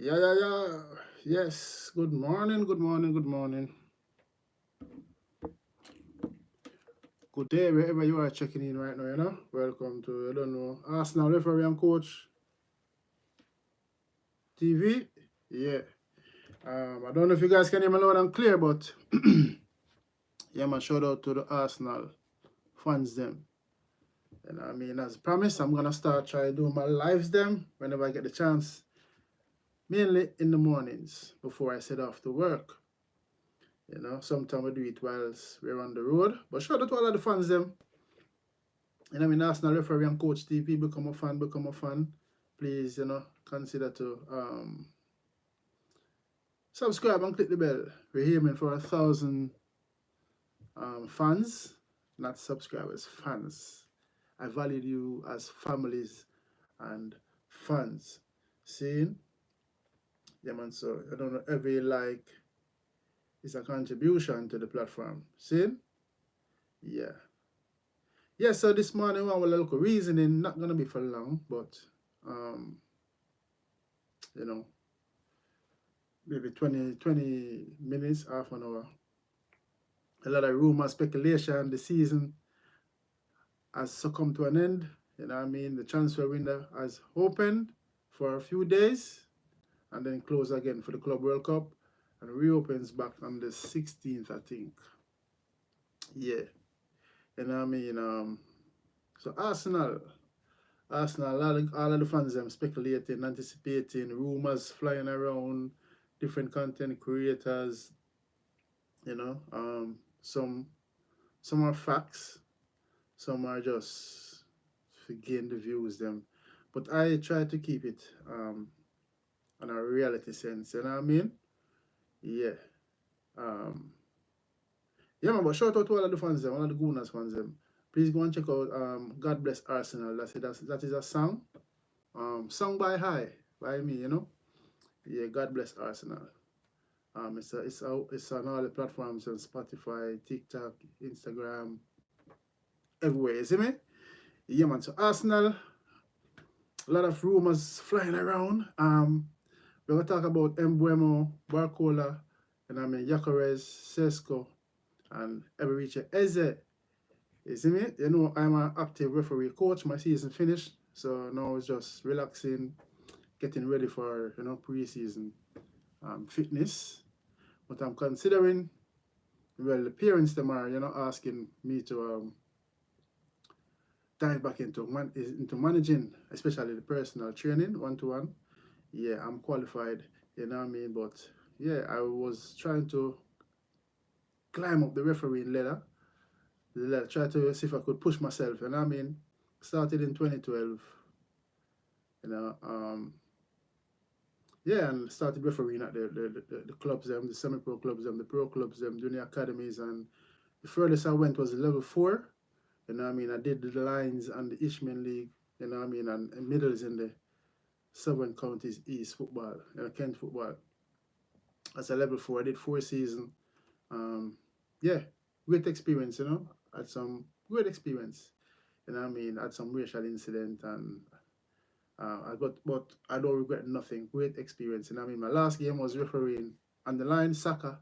Yeah. Yes. Good morning. Good morning. Good morning. Good day, wherever you are checking in right now. Welcome to I don't know Arsenal referee and coach TV. Yeah. I don't know if you guys can hear me loud and clear, but yeah, man. Shout out to the Arsenal fans them. And I mean, as promised, I'm gonna start trying to do my lives them whenever I get the chance, mainly in the mornings before I set off to work. Sometimes we do it whilst we're on the road. But shout out to all of the fans them. And I mean, Arsenal referee and coach TP, become a fan. Please, consider to subscribe and click the bell. We're aiming for 1,000 fans, not subscribers, fans. I value you as families and fans. Seeing? Yeah, man, so I don't know, every like is a contribution to the platform. Seeing? Yeah. Yeah, so this morning we have a little reasoning, not gonna be for long, but um, you know, maybe 20 minutes, half an hour. A lot of rumor, speculation, the season has succumbed to an end. You know what I mean? The transfer window has opened for a few days and then closed again for the Club World Cup and reopens back on the 16th, I think. Yeah. You know what I mean? So Arsenal, all of the fans them speculating, anticipating, rumors flying around, different content creators, some are facts, some are just to gain the views them. But I try to keep it on a reality sense, you know what I mean? Yeah. Um yeah man, but shout out to all of the fans them, all of the Gunners fans them. Please go and check out God Bless Arsenal. That is a song. Sung by me. Yeah, God Bless Arsenal. It's on all the platforms on Spotify, TikTok, Instagram, everywhere. You see me? Yeah, man. So Arsenal, a lot of rumors flying around. We're gonna talk about Mbuemo, Barcola, and I mean Gyokeres, Sesko, and Eberiche Eze. You see me? I'm an active referee coach. My season finished, so now it's just relaxing, getting ready for pre-season fitness. But I'm considering, well, the parents them are asking me to dive back into managing, especially the personal training one to one. Yeah, I'm qualified, you know what I mean. But yeah, I was trying to climb up the refereeing ladder. Try to see if I could push myself, you know what I mean. Started in 2012, you know. Yeah, and started refereeing at the clubs, the semi-pro clubs, the pro clubs, doing the academies, and the furthest I went was level 4. You know what I mean? I did the lines and the Ishmael League, you know what I mean, and middles in the Southern Counties East football, Kent football. As a level 4, I did 4 seasons. Yeah, great experience, Had some great experience, you know what I mean? Had some racial incident and but I don't regret nothing. Great experience, you know what I mean? My last game was refereeing on the line, Saka.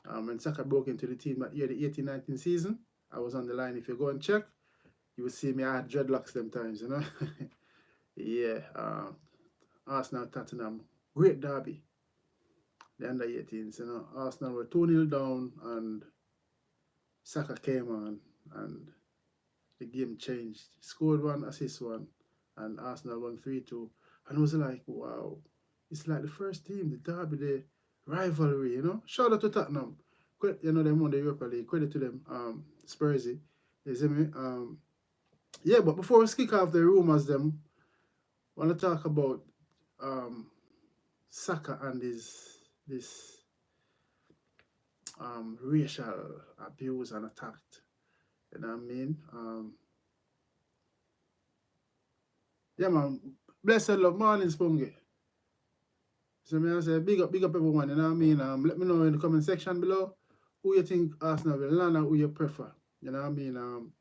When Saka broke into the team that year, the 18-19 season, I was on the line. If you go and check, you will see me. I had dreadlocks them times. Yeah. Arsenal, Tottenham, great derby. The under 18s, Arsenal were 2-0 down, and Saka came on, and the game changed. Scored one, assist one, and Arsenal won 3-2. And it was like, wow, it's like the first team, the derby, the rivalry. Shout out to Tottenham. Them won the Europa League. Credit to them. Spursy. You see me? Yeah, but before we kick off the rumors, them, I want to talk about Saka and this racial abuse and attack. You know what I mean? Yeah, man. Blessed love, morning, Spungy. So I say big up everyone. You know what I mean? Let me know in the comment section below who you think Arsenal will land and who you prefer. You know what I mean?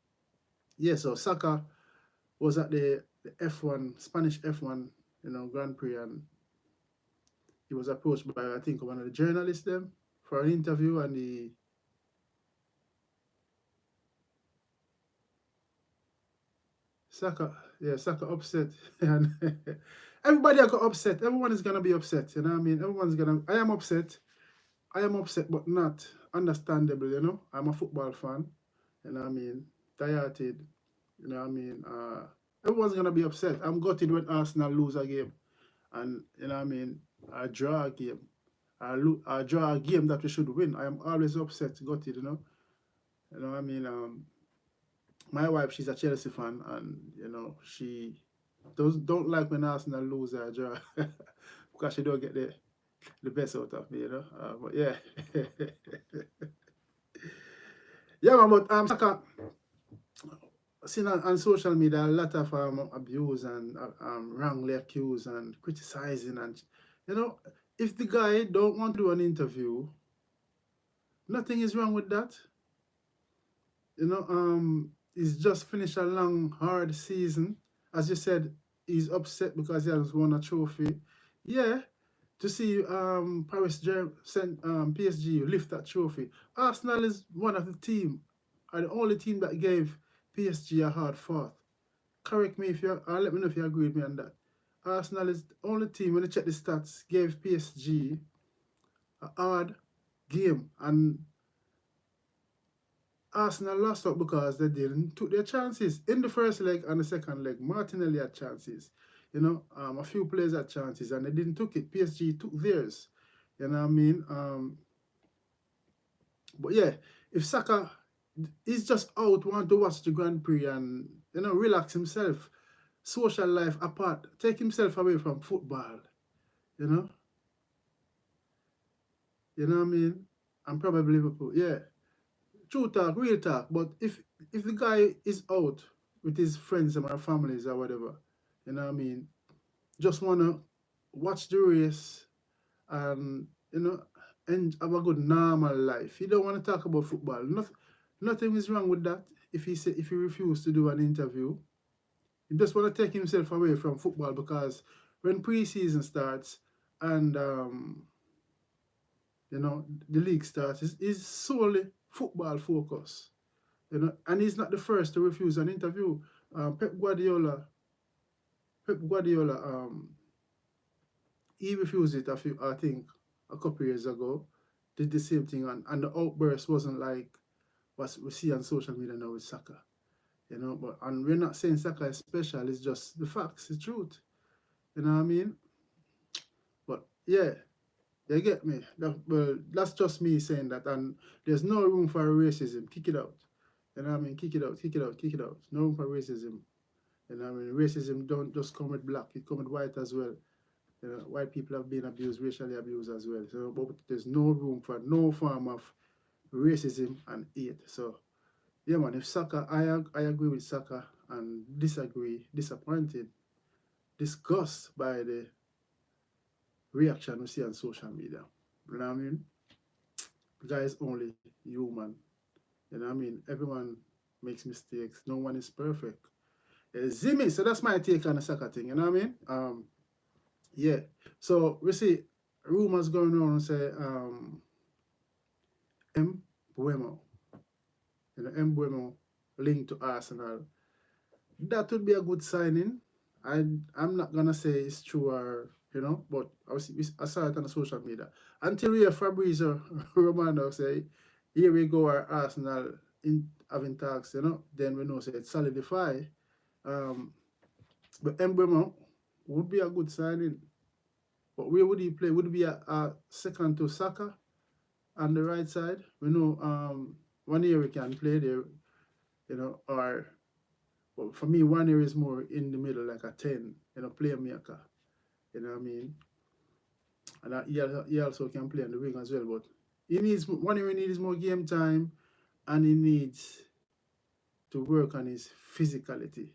Yeah. So Saka was at the F1 Spanish F1 Grand Prix, and he was approached by, I think, one of the journalists them for an interview, and he Saka, yeah, Saka upset, and everybody got upset. Everyone is gonna be upset. You know what I mean? Everyone's gonna. I am upset. I am upset, but not understandable. You know, I'm a football fan. You know what I mean? Dieted. You know what I mean? Everyone's gonna be upset. I'm gutted when Arsenal lose a game, and you know what I mean. I draw a game. I draw a game that we should win. I am always upset, gutted. You know what I mean? My wife, she's a Chelsea fan, and she don't like when Arsenal lose or draw because she don't get the best out of me. But yeah, yeah, man. But Saka, seen on social media a lot of abuse and wrongly accused and criticizing, and you know, if the guy don't want to do an interview, nothing is wrong with that. He's just finished a long, hard season. As you said, he's upset because he has won a trophy. Yeah, to see PSG lift that trophy. Arsenal is one of the team, are the only team that gave PSG a hard fought. Correct me if you, or let me know if you agree with me on that. Arsenal is the only team, when you check the stats, gave PSG a hard game, and Arsenal lost out because they didn't took their chances in the first leg and the second leg. Martinelli had chances, a few players had chances and they didn't took it. PSG took theirs, you know what I mean. But yeah, if Saka is just out, want to watch the Grand Prix and relax himself, social life apart, take himself away from football, you know, you know what I mean. And probably Liverpool, yeah. True talk, real talk. But if the guy is out with his friends and my families or whatever, you know what I mean, just wanna watch the race and and have a good normal life. He don't want to talk about football. Nothing is wrong with that. If he refuse to do an interview, he just want to take himself away from football because when preseason starts and the league starts, is solely football focus. And he's not the first to refuse an interview. Pep Guardiola, he refused it I think, a couple years ago. Did the same thing, and the outburst wasn't like what we see on social media now with Saka. But and we're not saying Saka is special. It's just the facts, the truth. You know what I mean? But yeah, you get me. Well, that's just me saying that, and there's no room for racism. Kick it out. You know what I mean? Kick it out, kick it out, kick it out. No room for racism. You know what I mean? Racism don't just come with black, it come with white as well. White people have been abused, racially abused as well. So, but there's no room for no form of racism and hate. So, yeah, man, if Saka, I agree with Saka and disagree, disappointed, disgust by the reaction we see on social media. You know what I mean? The guy is only human. You know what I mean? Everyone makes mistakes. No one is perfect. Zimmy, so that's my take on the Saka thing. You know what I mean? Yeah. So we see rumors going on and say M. Buemo. M. Buemo linked to Arsenal. That would be a good signing. I'm not gonna say it's true or but I saw it on the social media. Until we hear Fabrizio Romano say, here we go, our Arsenal in having talks, then we know say it's solidify. But Mbemo would be a good signing. But where would he play? Would it be a second to Saka on the right side? We know 1 year we can play there, or well, for me 1 year is more in the middle, like a 10, playmaker. You know what I mean? And he also can play on the wing as well. But he needs 1 year. He needs more game time, and he needs to work on his physicality.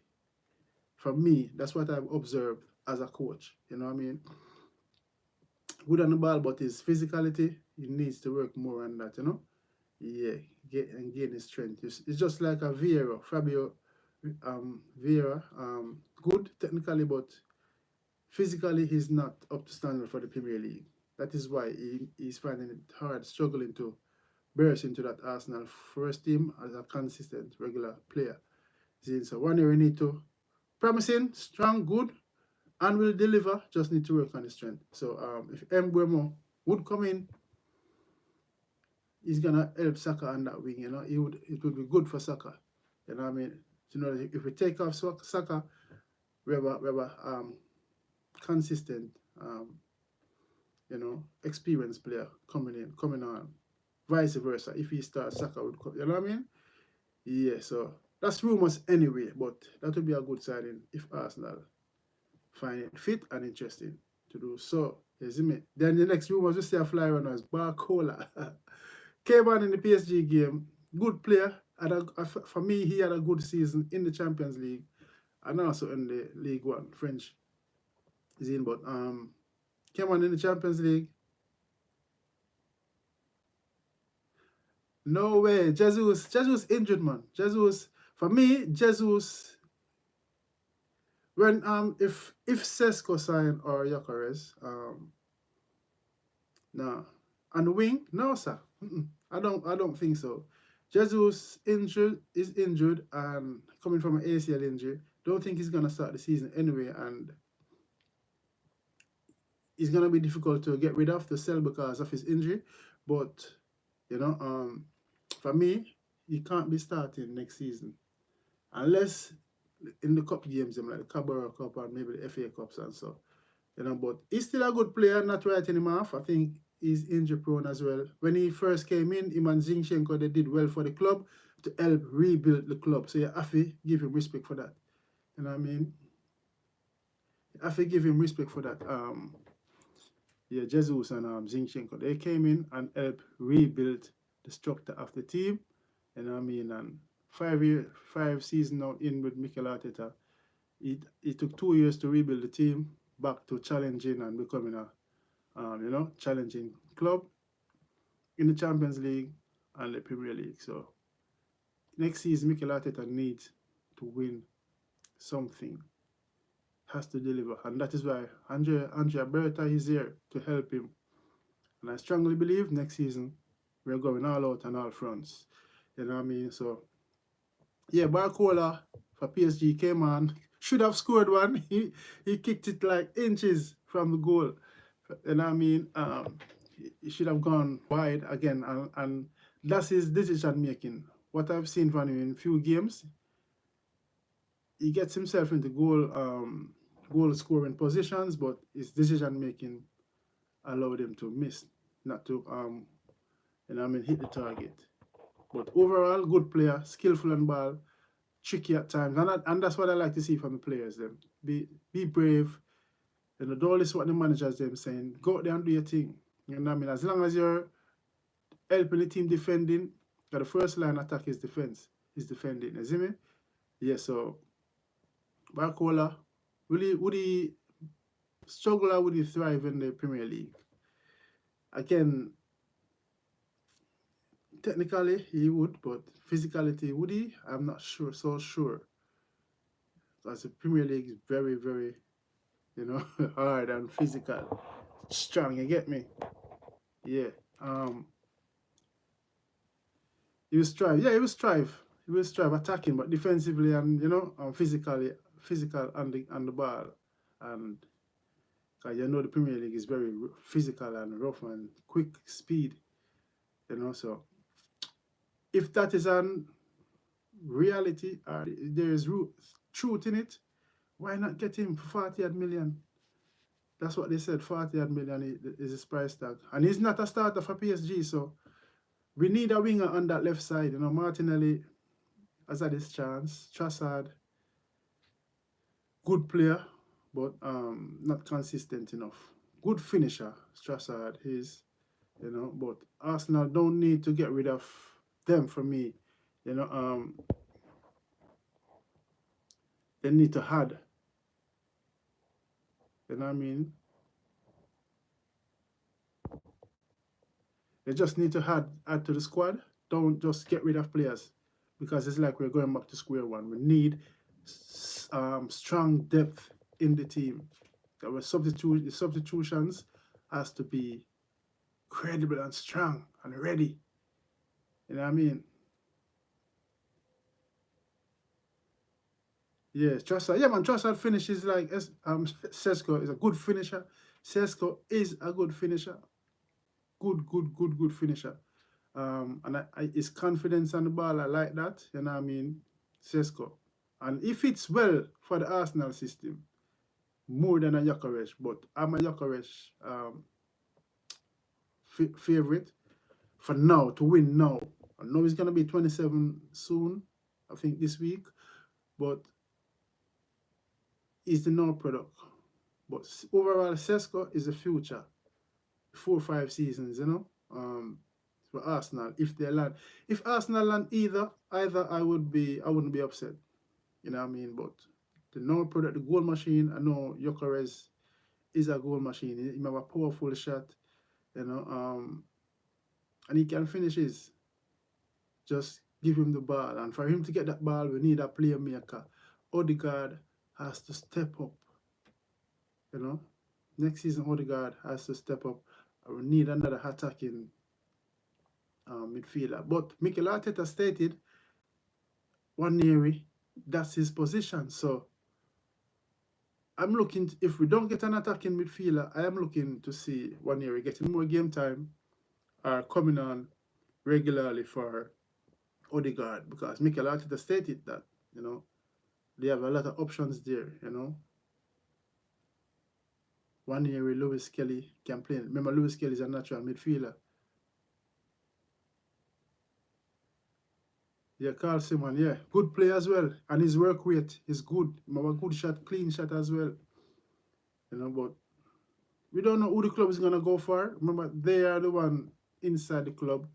For me, that's what I've observed as a coach. You know what I mean? Good on the ball, but his physicality, he needs to work more on that. Yeah, gain his strength. It's just like a Vieira, Fabio Vieira. Good technically, but physically he's not up to standard for the Premier League. That is why he's finding it hard, struggling to burst into that Arsenal first team as a consistent, regular player. So one year we need to promising, strong, good, and will deliver. Just need to work on his strength. So if Mbeumo would come in, he's gonna help Saka on that wing. It would be good for Saka. You know what I mean? If we take off Saka, we have a consistent, experienced player coming on. Vice versa. If he starts, Saka would come. You know what I mean? Yeah. So that's rumours anyway, but that would be a good signing if Arsenal find it fit and interesting to do so. You see me? Then the next rumours we see a fly runners, Barcola. Came on in the PSG game, good player. For me, he had a good season in the Champions League and also in the League One, French scene. But came on in the Champions League. No way. Jesus injured, man. Jesus, for me, Jesus, when if Sesko sign or Gyokeres, no. On the wing, no sir. I don't think so. Jesus is injured and coming from an ACL injury. Don't think he's gonna start the season anyway, and it's gonna be difficult to get rid of to sell because of his injury. But you know, for me, he can't be starting next season unless in the cup games, like the Carabao Cup and maybe the FA Cups and so. But he's still a good player, not writing him off. I think he's injury prone as well. When he first came in, him and Zinchenko, they did well for the club to help rebuild the club. So you have to give him respect for that. You know what I mean? You have to give him respect for that. Yeah, Jesus and Zinchenko, they came in and helped rebuild the structure of the team. You know what I mean? And 5 seasons now in with Mikel Arteta, it took 2 years to rebuild the team back to challenging and becoming a challenging club in the Champions League and the Premier League. So next season, Mikel Arteta needs to win something, has to deliver, and that is why Andrea Berta is here to help him. And I strongly believe next season we're going all out on all fronts. You know what I mean? So yeah, Barcola for PSG came on, should have scored one. He kicked it like inches from the goal. You know what I mean? He should have gone wide again, and that's his decision making. What I've seen from him in few games, he gets himself into goal scoring positions, but his decision making allowed him to miss, not to hit the target. But overall, good player, skillful on ball, tricky at times, and that's what I like to see from the players. Them be brave. Don't listen what the managers them saying. Go out there and do your thing. You know what I mean? As long as you're helping the team defending, the first line attack is defense. Is defending. You see me? Yeah. So Barcola, would he struggle or would he thrive in the Premier League? Again, technically he would, but physicality would he? I'm not sure. So sure. Because the Premier League is very, very, hard and physical, strong. You get me? Yeah. He will strive. Yeah, he will strive. He will strive attacking, but defensively and physically, physical on the ball, and because the Premier League is very physical and rough and quick speed. So if that is an reality or there is truth in it, why not get him for 40 million? That's what they said. 40 million is his price tag, and he's not a starter for PSG. So we need a winger on that left side. Martinelli has had his chance. Trossard, good player, but not consistent enough. Good finisher, Trossard is, but Arsenal don't need to get rid of them for me. They need to add. You know what I mean? They just need to add to the squad. Don't just get rid of players because it's like we're going back to square one. We need strong depth in the team. There were substitutions has to be credible and strong and ready. You know what I mean? Yeah, Trossard. Yeah, man, Trossard finishes like Sesko is a good finisher. Sesko is a good finisher. Good finisher. And his confidence on the ball, I like that. You know what I mean? Sesko. And he fits well for the Arsenal system more than a Gyokeres. But I'm a Gyokeres favorite for now to win now. I know he's gonna be 27 soon, I think this week, but he's the now product. But overall, Sesko is the future. 4 or 5 seasons, for Arsenal if they land. If Arsenal land either I wouldn't be upset. You know what I mean? But the now product, the goal machine, I know Gyokeres is a goal machine. He have a powerful shot, you know, and he can finish his. Just give him the ball. And for him to get that ball, we need a playmaker. Odegaard has to step up, you know. Next season, Odegaard has to step up. We need another attacking midfielder. But Mikel Arteta stated, Waneri, that's his position. So I'm looking, if we don't get an attacking midfielder, I am looking to see Waneri getting more game time or coming on regularly for Odegaard, because Mikel Arteta stated that, they have a lot of options there, Waneri, Lewis Kelly can play. Remember, Lewis Kelly is a natural midfielder. Yeah, Carl Simon, yeah. Good player as well. And his work rate is good. Remember, good shot, clean shot as well. But we don't know who the club is gonna go for. Remember, they are the one inside the club.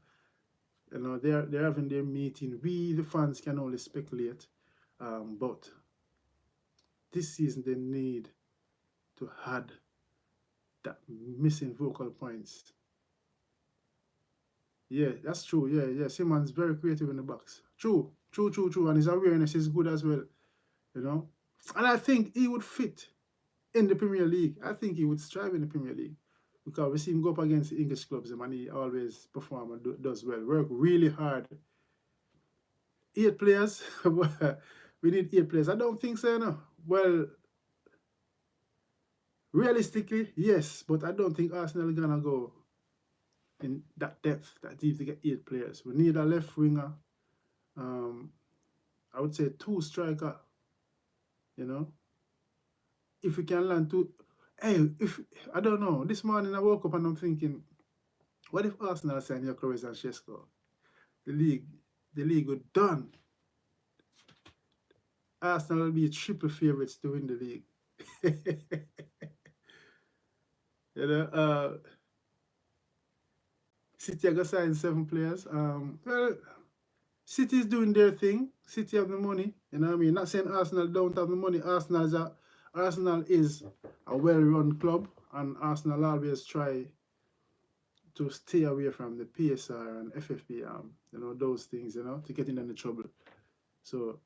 They're having their meeting. We, the fans, can only speculate. But this season they need to add that missing vocal points. Yeah, that's true. Yeah. Simon's very creative in the box. True. And his awareness is good as well. And I think he would fit in the Premier League. I think he would strive in the Premier League, because we see him go up against the English clubs and he always performs and does well. Work really hard. 8 players. We need 8 players. I don't think so, Well, realistically, yes, but I don't think Arsenal are gonna go in that depth, that deep to get 8 players. We need a left winger. I would say 2 striker. If we can land 2. Hey, if I don't know. This morning I woke up and I'm thinking, what if Arsenal sign Gyokeres and Sesko? The league would done. Arsenal will be triple favourites to win the league. City are gonna sign 7 players. Well, City is doing their thing. City have the money. You know what I mean? Not saying Arsenal don't have the money. Arsenal is a well-run club, and Arsenal always try to stay away from the PSR and FFP, those things, to get in any trouble. So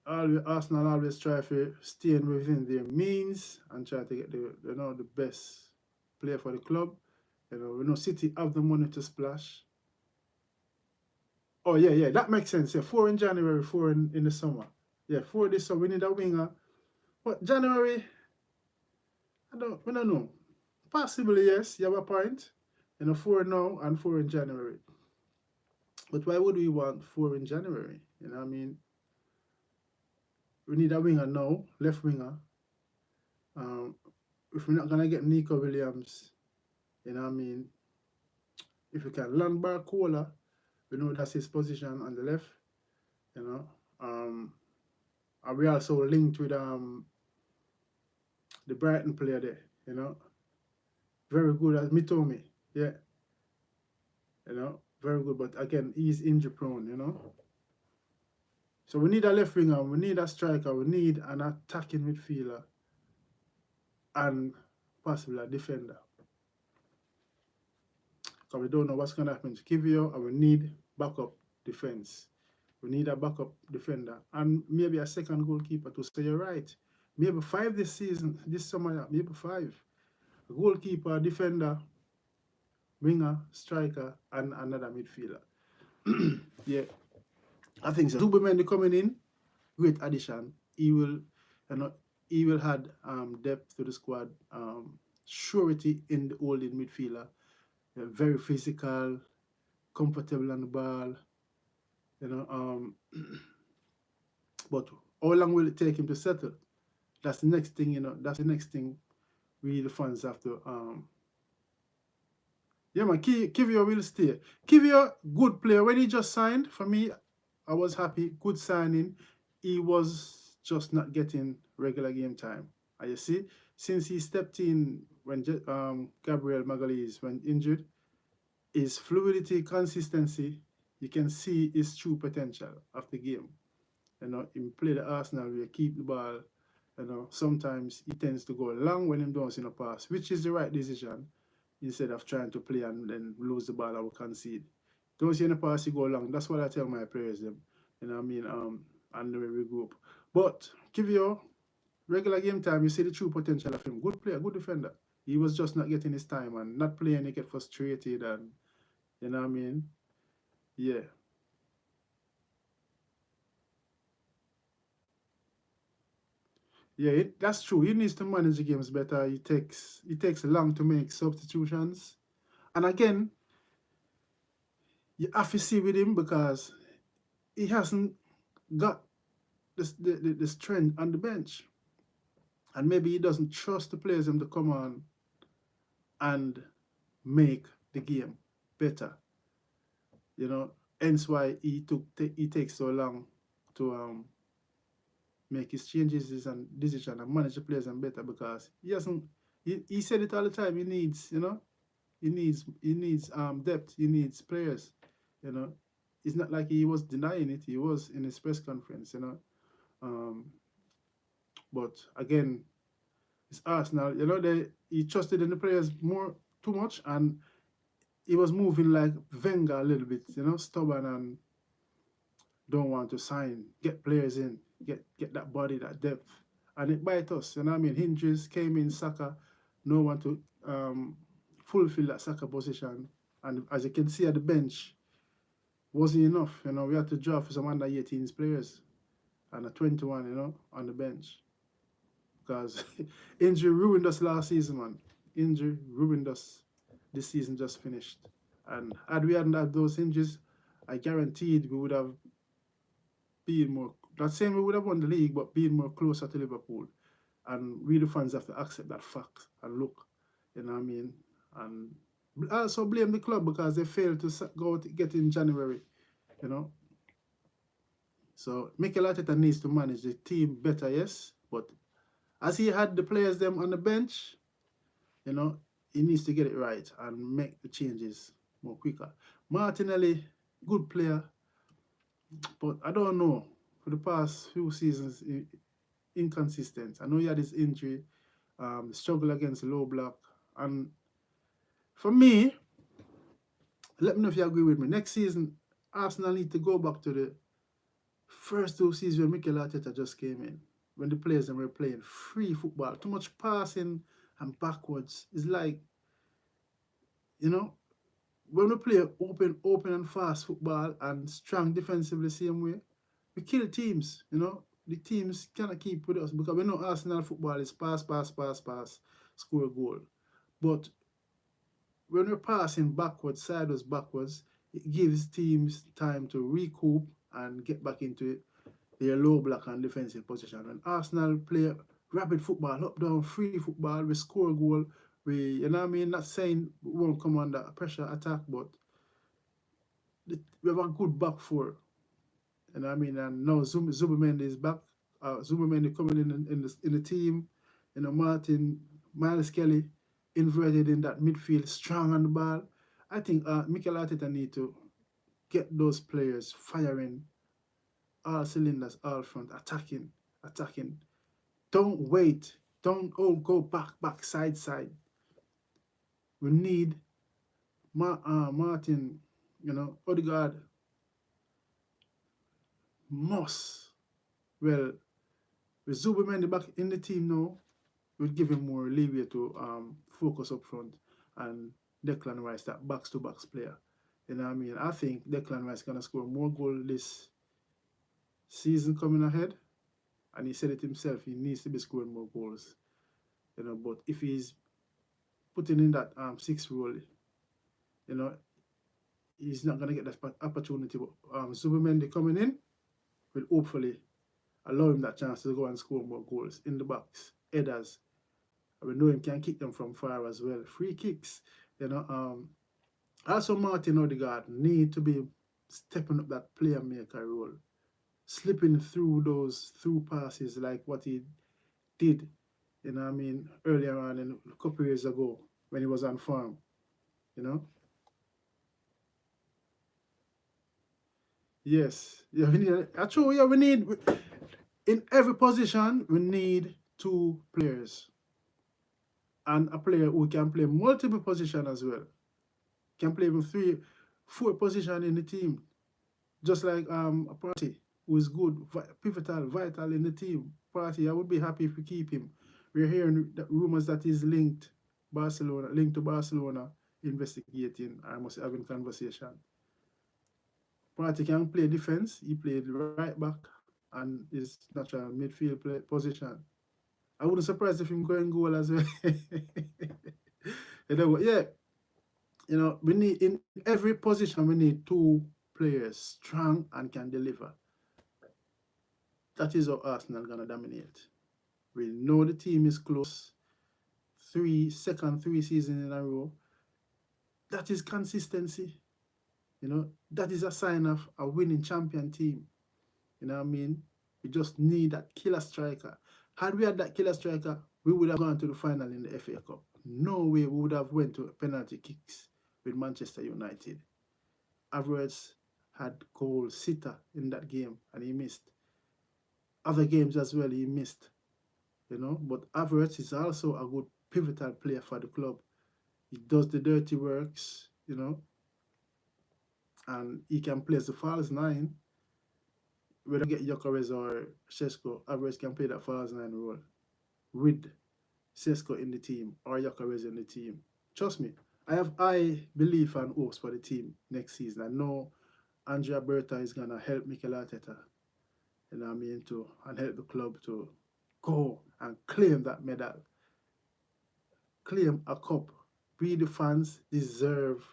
Arsenal always try to stay within their means and try to get the best player for the club. We know City have the money to splash. Oh yeah, that makes sense. Yeah, 4 in January, 4 in the summer. Yeah, 4 this summer. We need a winger. But January, we don't know. Possibly yes, you have a point. 4 now and 4 in January. But why would we want 4 in January? I mean, we need a winger now, left winger. If we're not gonna get Nico Williams, I mean, if we can land Barcola, we know that's his position on the left. And we also linked with the Brighton player there. Very good as Mitomi. Yeah. Very good, but again, he's injury prone. So we need a left winger, we need a striker, we need an attacking midfielder, and possibly a defender. Because we don't know what's going to happen to Kivio, and we need backup defense. We need a backup defender, and maybe a second goalkeeper too. So you're right. Maybe 5 this season, this summer, maybe 5. A goalkeeper, defender, winger, striker, and another midfielder. Yeah, I think so. Zubimendi coming in, great addition. You know, he will add depth to the squad, surety in the holding midfielder, very physical, comfortable on the ball. You know, but how long will it take him to settle? That's the next thing. That's the next thing we the fans have to. Yeah, man, Kivio will stay. Kivio, good player. When he just signed, for me, I was happy. Good signing. He was just not getting regular game time. And you see, since he stepped in when Gabriel Magalhaes went injured, his fluidity, consistency, you can see his true potential of the game. He play the Arsenal where he keep the ball. Sometimes he tends to go long when he don't see a pass, which is the right decision instead of trying to play and then lose the ball or concede. Don't see any pass, you go long. That's what I tell my players them. You know what I mean? And the way we group. But give you regular game time, you see the true potential of him. Good player, good defender. He was just not getting his time and not playing, he get frustrated and you know what I mean? Yeah. Yeah, that's true. He needs to manage the games better. It takes long to make substitutions. And again, you have to see with him because he hasn't got the strength on the bench. And maybe he doesn't trust the players him to come on and make the game better. You know, hence why he takes so long to make his changes and decision and manage the players and better because he hasn't he said it all the time, he needs, he needs depth, he needs players, you know. It's not like he was denying it, he was in his press conference. Um, but again, it's Arsenal, he trusted in the players more too much and he was moving like Wenger a little bit, stubborn and don't want to sign, get players in, get that body, that depth. And it bite us, you know what I mean? Hinges came in, Saka, no one to fulfill that Saka position. And as you can see at the bench, wasn't enough. We had to draw for some under 18s players and a 21, on the bench. Because injury ruined us last season, man. Injury ruined us. This season just finished. And had we hadn't had those injuries, I guaranteed we would have been more, not saying we would have won the league, but being more closer to Liverpool. And we the fans have to accept that fact and look, you know what I mean? And also blame the club because they failed to go to get in January, you know. So Mikel Arteta needs to manage the team better, yes, but as he had the players them on the bench, you know, he needs to get it right and make the changes more quicker. Martinelli, good player, but I don't know. For the past few seasons, inconsistent. I know he had his injury, struggle against the low block. And for me, let me know if you agree with me. Next season, Arsenal need to go back to the first two seasons when Mikel Arteta just came in. When the players were playing free football. Too much passing and backwards. It's like, you know, when we play open and fast football and strong defensively the same way, we kill teams, The teams cannot keep with us because we know Arsenal football is pass, pass, pass, pass, score a goal. But when we're passing backwards, sideways, backwards, it gives teams time to recoup and get back into their low block and defensive position. When Arsenal play rapid football, up down, free football, we score a goal, we, not saying we won't come under pressure attack, but we have a good back four. And now Zubimendi is back. Zubimendi coming in the team. Martin, Miles Kelly, inverted in that midfield, strong on the ball. I think Mikel Arteta need to get those players firing all cylinders, all front, attacking. Don't wait. Don't go back, side. We need Martin, Odegaard, Moss. Well, with Zubimendi back in the team now, we'll give him more leeway to focus up front, and Declan Rice, that box to box player. You know what I mean? I think Declan Rice gonna score more goals this season coming ahead, and he said it himself. He needs to be scoring more goals. You know, but if he's putting in that sixth role, you know, he's not gonna get that opportunity. But Zubimendi coming in will hopefully allow him that chance to go and score more goals in the box, headers. We know him can kick them from far as well. Free kicks, you know. Also, Martin Odegaard need to be stepping up that player maker role, slipping through those through passes like what he did, you know what I mean, earlier on in a couple of years ago when he was on farm, you know. Yes, yeah, we need. Actually, yeah, we need in every position we need two players and a player who can play multiple position as well. Can play even three, four position in the team. Just like a party who is good, pivotal, vital in the team. Party, I would be happy if we keep him. We're hearing rumors that he's linked to Barcelona, investigating. I must having conversation. Party can play defense. He played right back and his natural midfield position. I wouldn't surprise if him going goal as well. You know, yeah, you know, we need in every position we need two players strong and can deliver. That is how Arsenal gonna dominate. We know the team is close. Three seasons in a row. That is consistency. You know, that is a sign of a winning champion team. You know what I mean? We just need that killer striker. Had we had that killer striker, we would have gone to the final in the FA Cup. No way we would have went to penalty kicks with Manchester United. Havertz had goal sitter in that game and he missed. Other games as well he missed. You know, but Havertz is also a good pivotal player for the club. He does the dirty works, you know, and he can play as a false nine. Whether get Gyokeres or Sesko, Havertz can play that false nine role with Sesko in the team or Gyokeres in the team. Trust me, I have high belief and hopes for the team next season. I know Andrea Berta is gonna help Mikel Arteta, you know what I mean, to and help the club to go and claim that medal, claim a cup. We the fans deserve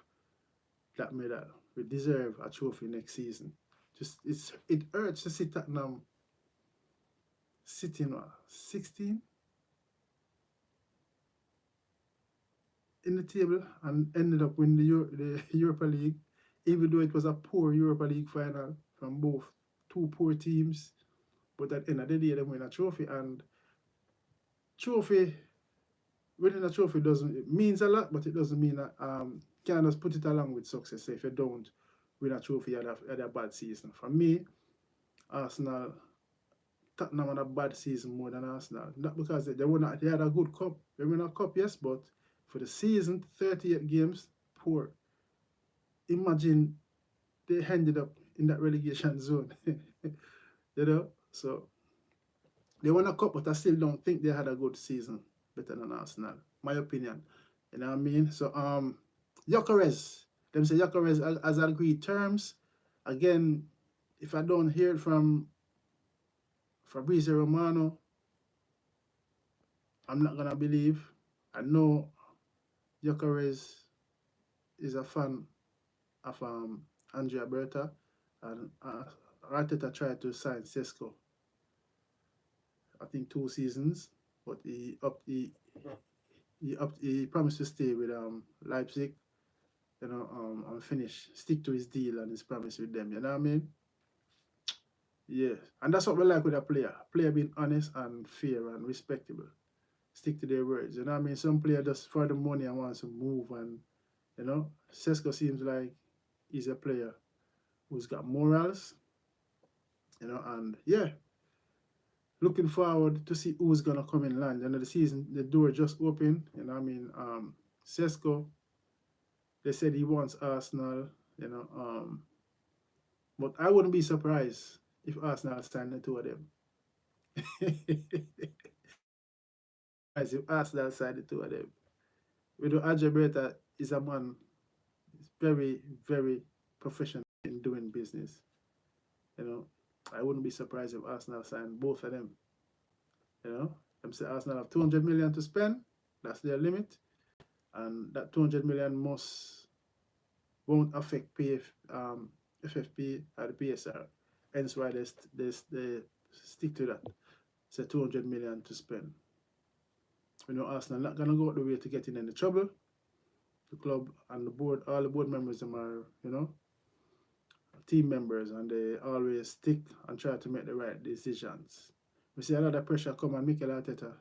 that medal. We deserve a trophy next season. Just it hurts to sit at now sitting 16 in the table and ended up winning the Europa League, even though it was a poor Europa League final from both two poor teams. But at the end of the day, they win a trophy, and trophy winning a trophy doesn't it means a lot, but it doesn't mean that can just put it along with success. So if you don't win a trophy, you had a bad season. For me, Arsenal, Tottenham had a bad season more than Arsenal. Not because they had a good cup. They win a cup, yes, but for the season, 38 games, poor. Imagine they ended up in that relegation zone. You know? So they won a cup, but I still don't think they had a good season. Better than Arsenal. My opinion. You know what I mean? So Gyokeres. Them say Gyokeres has agreed terms. Again, if I don't hear it from Fabrizio Romano, I'm not gonna believe. I know Gyokeres is a fan of Andrea Berta, and Arteta tried to sign Sesko. I think 2 seasons, but he promised to stay with Leipzig, you know, and finish, stick to his deal and his promise with them. You know what I mean? Yeah, and that's what we like with a player. Player being honest and fair and respectable. Stick to their words. You know what I mean? Some player just for the money and wants to move, and you know, Sesko seems like he's a player who's got morals. You know, and yeah, looking forward to see who's gonna come in land. You know, the season, the door just opened. You know, what I mean, Sesko, they said he wants Arsenal. You know, but I wouldn't be surprised if Arsenal signed the two of them. I wouldn't be surprised if Arsenal signed the two of them. We know Andre Berta is a man, is very, very professional in doing business. You know, I wouldn't be surprised if Arsenal signed both of them. You know, them say Arsenal have 200 million to spend. That's their limit, and that 200 million won't affect FFP or the PSR. Hence why they stick to that. Say 200 million to spend. We know Arsenal not gonna go out the way to get in any trouble. The club and the board, all the board members, them are team members, and they always stick and try to make the right decisions. We see a lot of pressure come on Mikel Arteta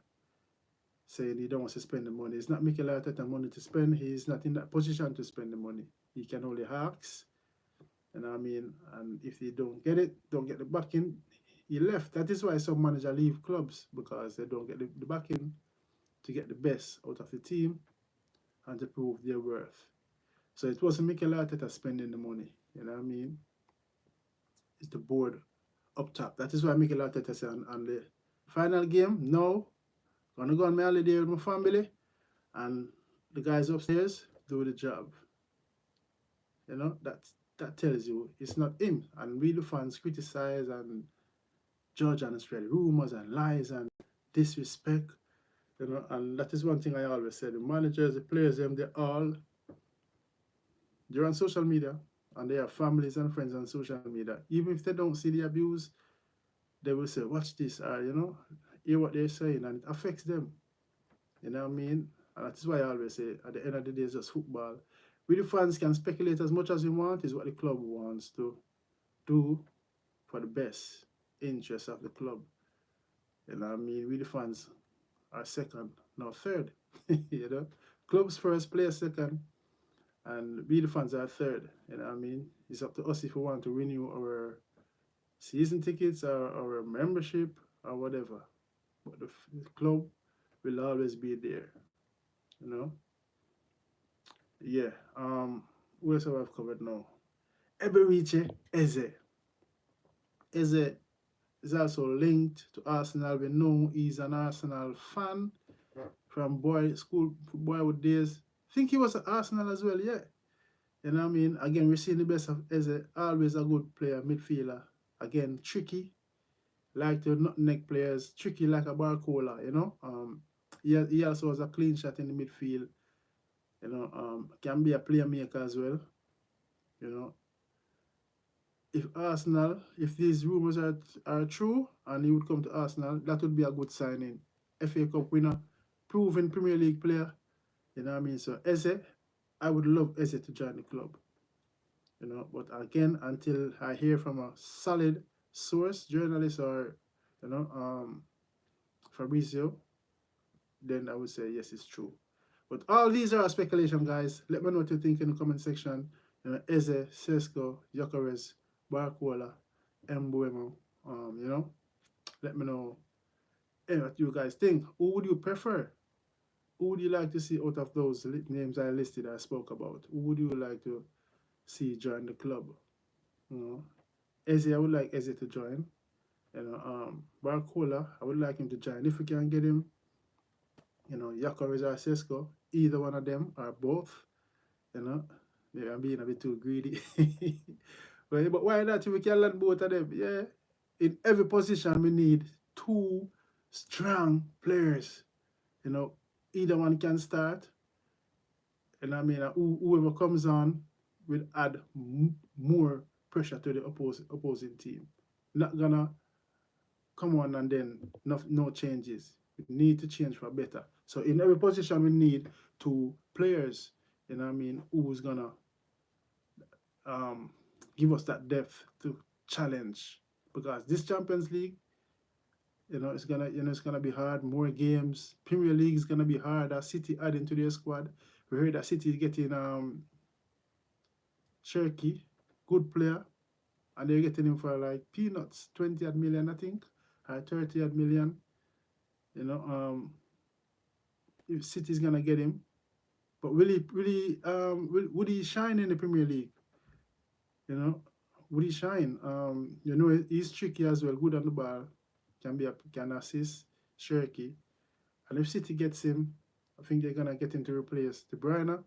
saying he don't want to spend the money. It's not Mikel Arteta money to spend. He's not in that position to spend the money. He can only ask. And I mean, and if he don't get it, don't get the backing, he left. That is why some managers leave clubs, because they don't get the backing to get the best out of the team and to prove their worth. So it wasn't Mikel Arteta spending the money. You know what I mean? It's the board up top. That is why Mikel Arteta said on the final game, no, gonna go on my holiday with my family, and the guys upstairs do the job. You know, that tells you it's not him. And we the fans criticize and judge and spread rumors and lies and disrespect. You know, and that is one thing I always say. The managers, the players, they're on social media, and they have families and friends on social media. Even if they don't see the abuse, they will say, watch this, or hear what they're saying, and it affects them. You know what I mean? And that is why I always say, at the end of the day, it's just football. We the fans can speculate as much as we want, is what the club wants to do for the best interest of the club. You know what I mean? We the fans are second, no third. you know? Club's first, player second, and we the fans are third. You know what I mean? It's up to us if we want to renew our season tickets or our membership or whatever. But the club will always be there. You know? Yeah. What else have I covered now? Eberiche Eze. Eze is also linked to Arsenal. We know he's an Arsenal fan from boyhood days. I think he was at Arsenal as well, yeah. You know what I mean? Again, we're seeing the best of Eze. Always a good player, midfielder. Again, tricky. Like the neck players, tricky like a Barcola, you know. He also has a clean shot in the midfield. You know, can be a playmaker as well. You know, if these rumors are true and he would come to Arsenal, that would be a good signing. FA Cup winner, proven Premier League player. You know what I mean? So Eze, I would love Eze to join the club. You know, but again, until I hear from a solid source, journalist or Fabrizio, then I would say yes, it's true. But all these are speculation, guys. Let me know what you think in the comment section. You know, Eze, Sesko, Gyokeres, Barcola, Mbuemo. Let me know what you guys think. Who would you prefer? Who would you like to see out of those names I listed, I spoke about? Who would you like to see join the club? You know, Eze, I would like Eze to join. Barcola, I would like him to join if we can get him. Gyokeres or Sesko, either one of them or both. Maybe I'm being a bit too greedy. but why not? If we can land both of them, yeah. In every position, we need two strong players. Either one can start. And I mean, whoever comes on will add more pressure to the opposing team. Not gonna come on and then no changes. We need to change for better. So in every position, we need two players. Who's gonna give us that depth to challenge? Because this Champions League, it's gonna be hard. More games. Premier League is gonna be hard. City adding to their squad. We heard that City is getting Cherky, good player, and they're getting him for like peanuts, 20 odd million, I think, or 30 odd million. If City's gonna get him, but would he shine in the Premier League? Would he shine? He's tricky as well, good on the ball, can assist, Cherky. And if City gets him, I think they're gonna get him to replace De Bruyne.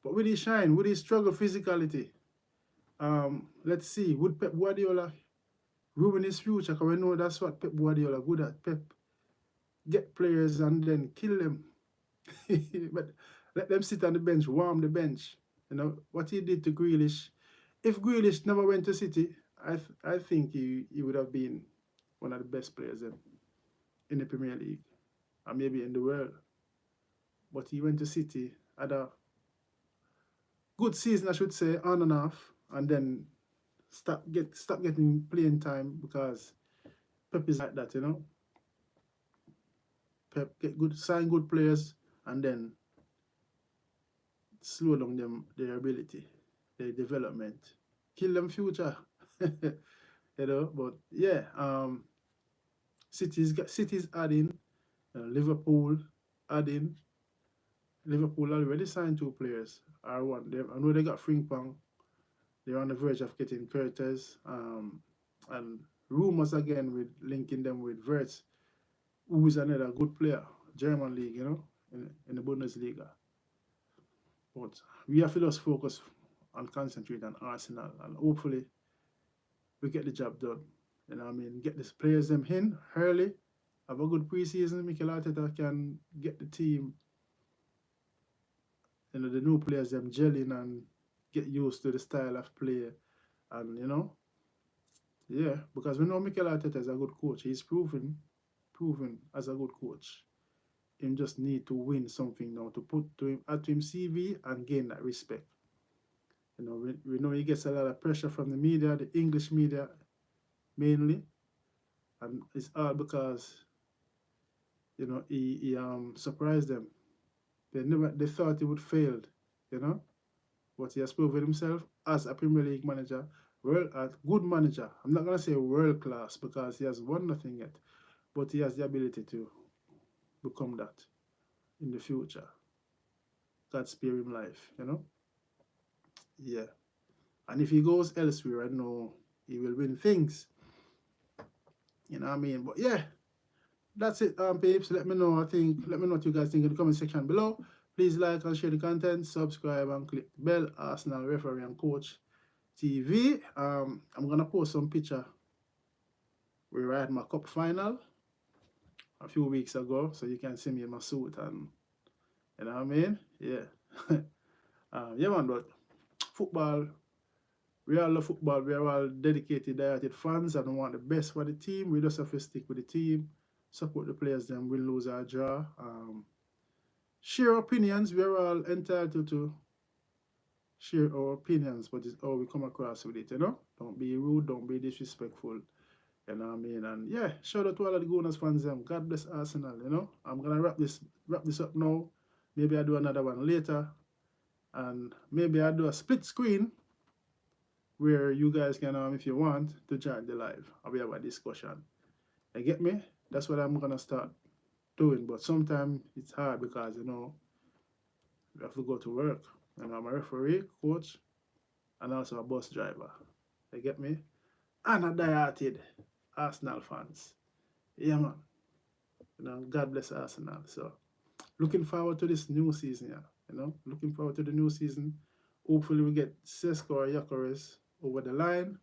But will he shine? Will he struggle physicality? Let's see. Would Pep Guardiola ruin his future? Because we know that's what Pep Guardiola good at. Pep get players and then kill them. But let them sit on the bench, warm the bench. You know what he did to Grealish. If Grealish never went to City, I think he would have been one of the best players in the Premier League and maybe in the world. But he went to City, had a good season, I should say, on and off, and then stop getting playing time because Pep is like that, you know. Pep get good, sign good players, and then slow down their ability, their development, kill them future. You know, but yeah, City's adding, Liverpool adding. Liverpool already signed two players. I know they got Frimpong. They're on the verge of getting Curtis. And rumors again with linking them with Wirtz, who is another good player, German league, you know, in the Bundesliga. But we have to just focus and concentrate on Arsenal, and hopefully we get the job done. You know what I mean? Get these players them in early, have a good preseason. Mikel Arteta can get the team, you know, the new players them gelling and get used to the style of play. And you know, yeah, because we know Mikel Arteta is a good coach. He's proven as a good coach. Him just need to win something now to put to him add to him CV and gain that respect. You know, we know he gets a lot of pressure from the media, the English media mainly, and it's all because you know he surprised them. They thought he would fail, you know, but he has proven himself as a Premier League manager, a good manager. I'm not gonna say world class because he has won nothing yet, but he has the ability to become that in the future. God spare him life, you know. Yeah, and if he goes elsewhere, I know he will win things. You know what I mean? But yeah, that's it, peeps. Let me know. Let me know what you guys think in the comment section below. Please like and share the content, subscribe and click the bell. Arsenal Referee and Coach TV. I'm gonna post some picture. We had my cup final a few weeks ago, so you can see me in my suit and you know what I mean? Yeah. Yeah, man. But football, we all love football. We are all dedicated, dieted fans, and we want the best for the team. We just have to stick with the team, support the players. Then win, lose, or draw. Share opinions. We are all entitled to share our opinions, but it's how we come across with it. You know, don't be rude, don't be disrespectful. You know what I mean? And yeah, shout out to all of the Gunners fans. God bless Arsenal. You know, I'm gonna wrap this up now. Maybe I do another one later, and maybe I do a split screen where you guys can, if you want, to join the live. We have a discussion. You get me? That's what I'm gonna start doing. But sometimes it's hard because you know we have to go to work, and I'm a referee, coach, and also a bus driver. You get me? And a dieted Arsenal fans. Yeah, man. You know, God bless Arsenal. So, looking forward to this new season, yeah. You know, looking forward to the new season. Hopefully, we get Sesko or Gyokeres over the line.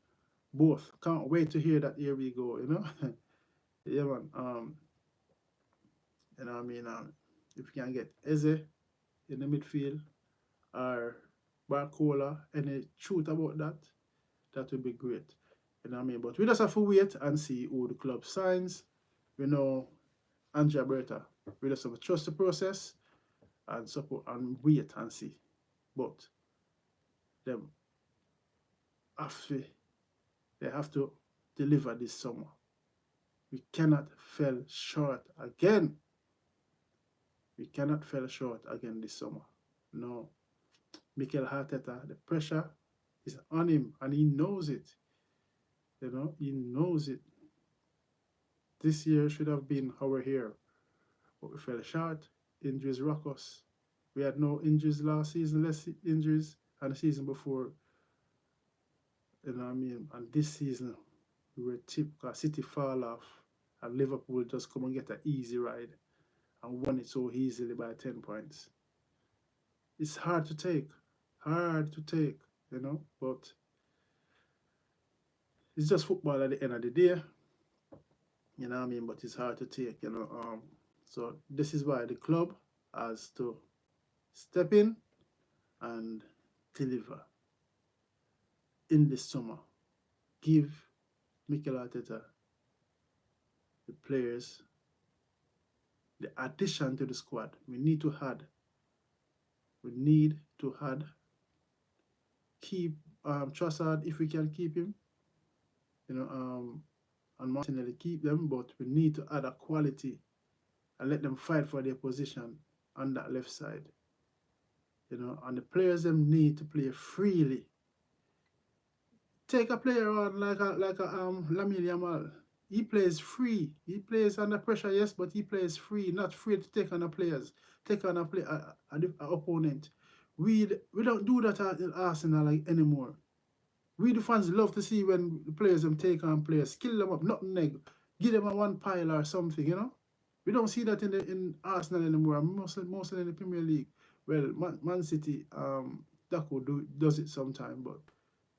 Both. Can't wait to hear that. Here we go, you know. Yeah, man. You know what I mean? If we can get Eze in the midfield or Barcola, any truth about that, that would be great. You know what I mean? But we just have to wait and see who the club signs. We know Andrea Berta. We just have to trust the process and support and wait and see. But them they have to deliver this summer. We cannot fall short again. We cannot fall short again this summer. No. Mikel Arteta, the pressure is on him and he knows it. You know, he knows it. This year should have been our year, but we fell short. Injuries rock us. We had no injuries last season, less injuries, and the season before. You know what I mean? And this season, we were tipped because City fall off, and Liverpool just come and get an easy ride. and won it so easily by 10 points. It's hard to take, but it's just football at the end of the day, you know what I mean? But it's hard to take, So this is why the club has to step in and deliver in this summer. Give Mikel Arteta the players, the addition to the squad. We need to add. Keep Trossard if we can keep him, and Martinelli keep them, but we need to add a quality and let them fight for their position on that left side. And the players them need to play freely. Take a player on like a Lamine Yamal. He plays free. He plays under pressure, yes, but he plays free, not free to take on the players, take on a opponent. We don't do that at Arsenal anymore. We the fans love to see when the players them take on players, kill them up, nothing neg, give them a one pile or something. We don't see that in Arsenal anymore. Mostly in the Premier League. Well, Man City, Daco does it sometime, but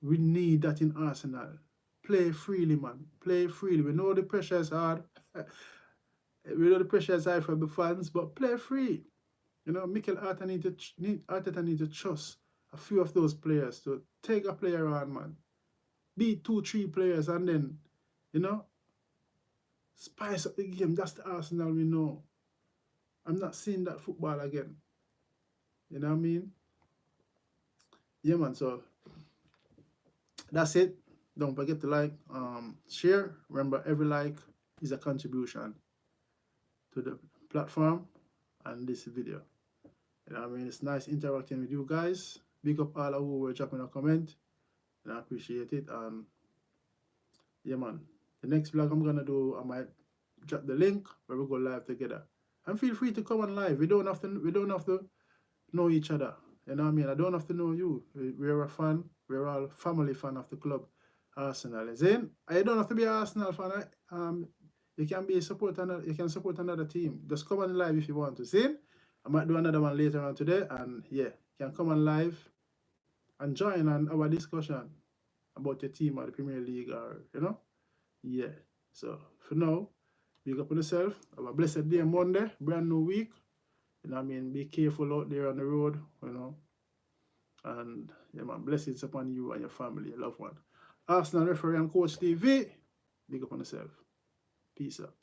we need that in Arsenal. Play freely, man. Play freely. We know the pressure is hard. We know the pressure is high from the fans, but play free. Mikel Arteta need to trust a few of those players to take a player on, man. Beat 2-3 players and then, spice up the game. That's the Arsenal we know. I'm not seeing that football again. You know what I mean? Yeah, man. So that's it. Don't forget to like, share. Remember, every like is a contribution to the platform and this video. You know what I mean? It's nice interacting with you guys. Big up all who were dropping a comment. And I appreciate it. Yeah, man. The next vlog I'm gonna do, I might drop the link where we go live together. And feel free to come on live. We don't have to know each other. You know what I mean? I don't have to know you. We're a fan. We're all family fan of the club, Arsenal. Then I don't have to be an Arsenal fan. You can be you can support another team. Just come on live if you want to. See? I might do another one later on today, and yeah, you can come on live and join on our discussion about your team or the Premier League, or yeah. So for now, big up on yourself. Have a blessed day Monday, brand new week. You know what I mean? Be careful out there on the road, And yeah, man, blessings upon you and your family, your loved one. Arsenal referee and Coach TV, big up on yourself. Peace out.